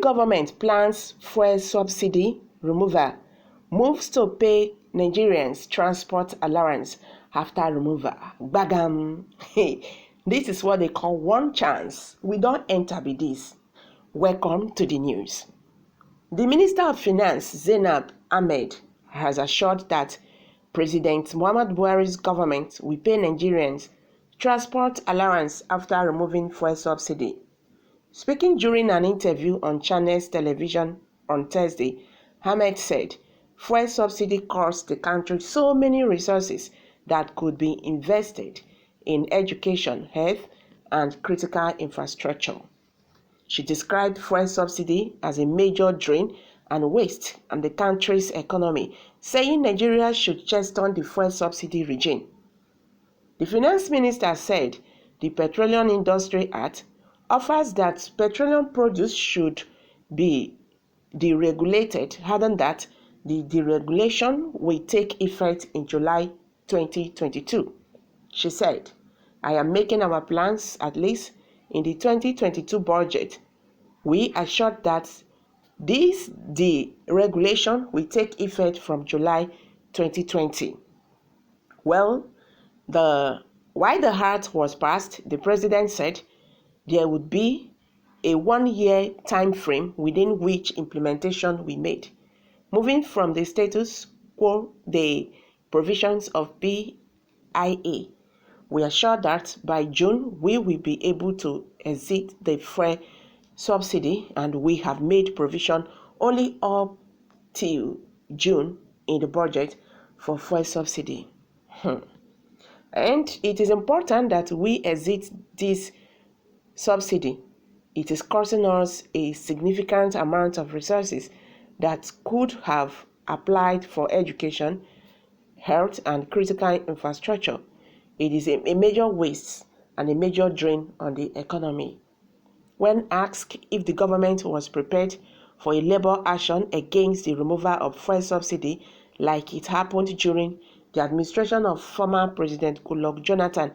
government plans fuel subsidy removal, moves to pay Nigerians transport allowance after removal. Bagam. This is what they call one chance. We don't enter with this. Welcome to the news. The Minister of Finance, Zainab Ahmed, has assured that President Muhammadu Buhari's government will pay Nigerians transport allowance after removing fuel subsidy. Speaking during an interview on Channels Television on Thursday, Ahmed said fuel subsidy costs the country so many resources that could be invested in education, health, and critical infrastructure. She described fuel subsidy as a major drain and waste on the country's economy, saying Nigeria should jettison the fuel subsidy regime. The finance minister said the Petroleum Industry Act offers that petroleum produce should be deregulated, adding that the deregulation will take effect in July 2022. She said, I am making our plans at least in the 2022 budget. We assured that this deregulation will take effect from July 2020. Well, while the act was passed, the president said there would be a 1-year time frame within which implementation will be made, moving from the status quo the provisions of BIA. We are sure that by June we will be able to exit the fuel subsidy, and we have made provision only up till June in the budget for fuel subsidy. And it is important that we exit this subsidy. It is costing us a significant amount of resources that could have applied for education, health, and critical infrastructure. It is a major waste and a major drain on the economy. When asked if the government was prepared for a labor action against the removal of fuel subsidy like it happened during the administration of former President Goodluck Jonathan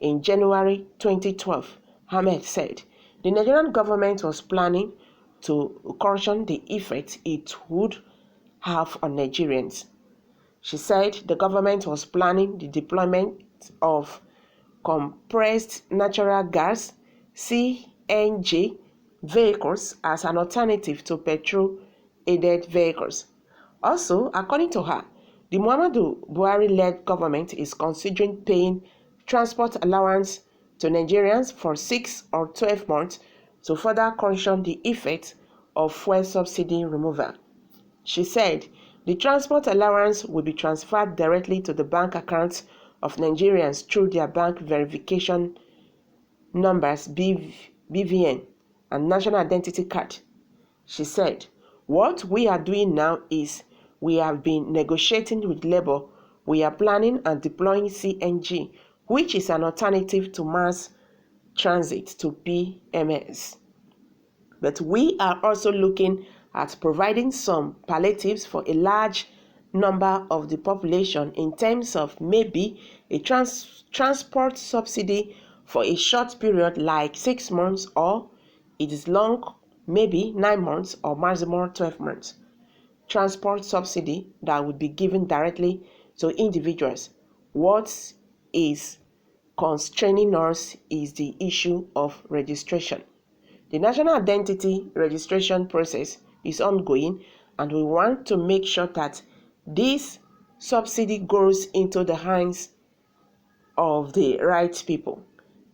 in January 2012, Ahmed said the Nigerian government was planning to caution the effect it would have on Nigerians. She said the government was planning the deployment of compressed natural gas (CNG) vehicles as an alternative to petrol-aided vehicles. Also, according to her, the Muhammadu Buhari-led government is considering paying transport allowance to Nigerians for 6 or 12 months to further caution the effect of fuel subsidy removal. She said the transport allowance will be transferred directly to the bank accounts of Nigerians through their bank verification numbers BVN and national identity card. She said, what we are doing now is we have been negotiating with Labour. We are planning and deploying CNG, which is an alternative to mass transit to PMS. But we are also looking at providing some palliatives for a large number of the population in terms of maybe a transport subsidy for a short period like 6 months, or it is long, maybe 9 months or maximum 12 months. Transport subsidy that would be given directly to individuals. What is constraining us is the issue of registration. The national identity registration process is ongoing, and we want to make sure that this subsidy goes into the hands of the right people,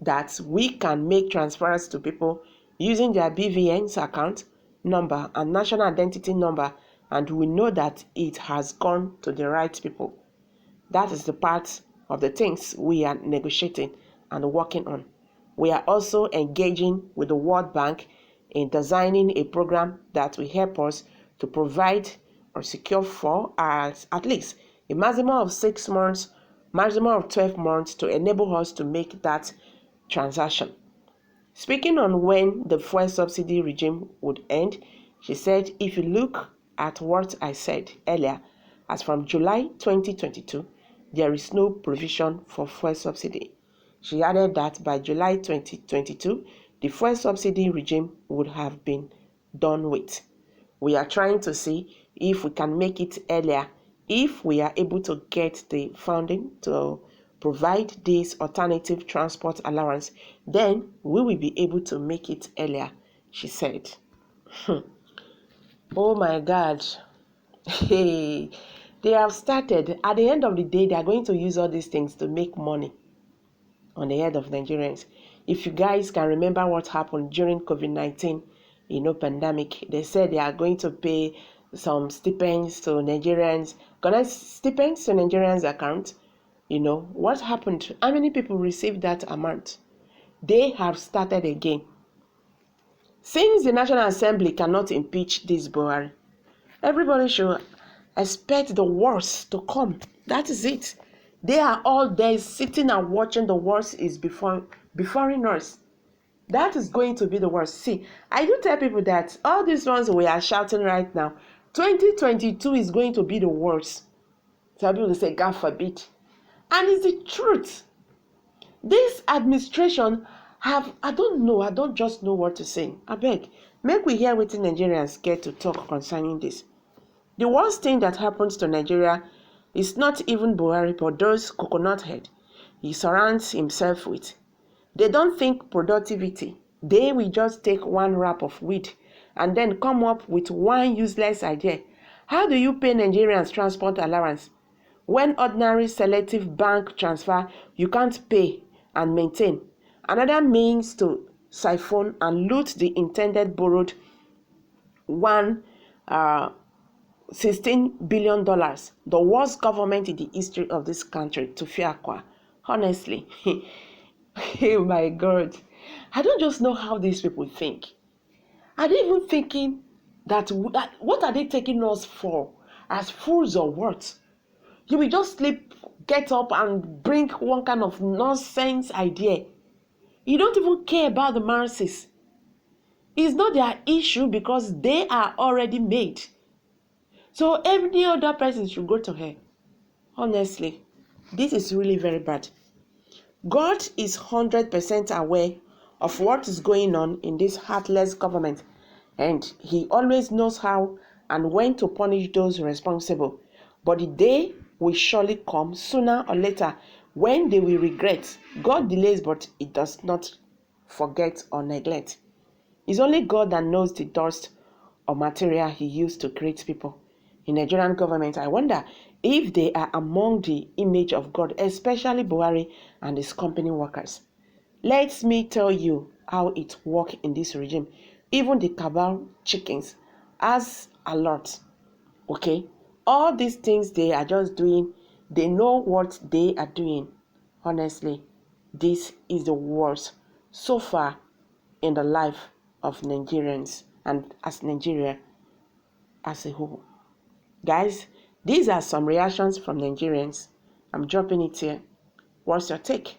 that we can make transfers to people using their BVN's account number and national identity number, and we know that it has gone to the right people. That is the part of the things we are negotiating and working on. We are also engaging with the World Bank in designing a program that will help us to provide or secure for at least a maximum of 6 months, maximum of 12 months to enable us to make that transaction. Speaking on when the fuel subsidy regime would end, she said, if you look at what I said earlier, as from July 2022, there is no provision for fuel subsidy. She added that by July 2022, the fuel subsidy regime would have been done with. We are trying to see if we can make it earlier. If we are able to get the funding to provide this alternative transport allowance, then we will be able to make it earlier, she said. Oh my God. Hey, they have started. At the end of the day, they are going to use all these things to make money on the head of Nigerians. If you guys can remember what happened during COVID-19, pandemic, they said they are going to pay some stipends to Nigerians. Connect stipends to Nigerians' account. What happened? How many people received that amount? They have started again. Since the National Assembly cannot impeach this Buhari, everybody should expect the worst to come. That is it. They are all there sitting and watching the worst is before us. That is going to be the worst. See, I do tell people that all these ones we are shouting right now, 2022 is going to be the worst. Some people say, God forbid. And it's the truth. This administration I don't just know what to say. I beg, make we hear what Nigerians get to talk concerning this. The worst thing that happens to Nigeria is not even Buhari, but those coconut head he surrounds himself with. They don't think productivity. They will just take one wrap of weed and then come up with one useless idea. How do you pay Nigerians transport allowance when ordinary selective bank transfer you can't pay and maintain? Another means to siphon and loot the intended borrowed $16 billion, the worst government in the history of this country, to Fiakwa. Honestly, oh my God, I don't just know how these people think. Are they even thinking that what are they taking us for? As fools or what? You will just sleep, get up and bring one kind of nonsense idea. You don't even care about the masses. It's not their issue because they are already made. So every other person should go to hell. Honestly, this is really very bad. God is 100% aware of what is going on in this heartless government, and he always knows how and when to punish those responsible. But the day will surely come sooner or later when they will regret. God delays, but he does not forget or neglect. It's only God that knows the dust or material he used to create people. In Nigerian government, I wonder if they are among the image of God, especially Buhari and his company workers. Let me tell you how it works in this regime. Even the cabal chickens has a lot. Okay? All these things they are just doing, they know what they are doing. Honestly, this is the worst so far in the life of Nigerians and as Nigeria as a whole. Guys, these are some reactions from Nigerians. I'm dropping it here. What's your take?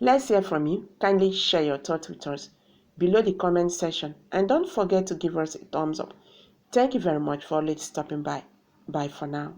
Let's hear from you. Kindly share your thoughts with us below the comment section. And don't forget to give us a thumbs up. Thank you very much for always stopping by. Bye for now.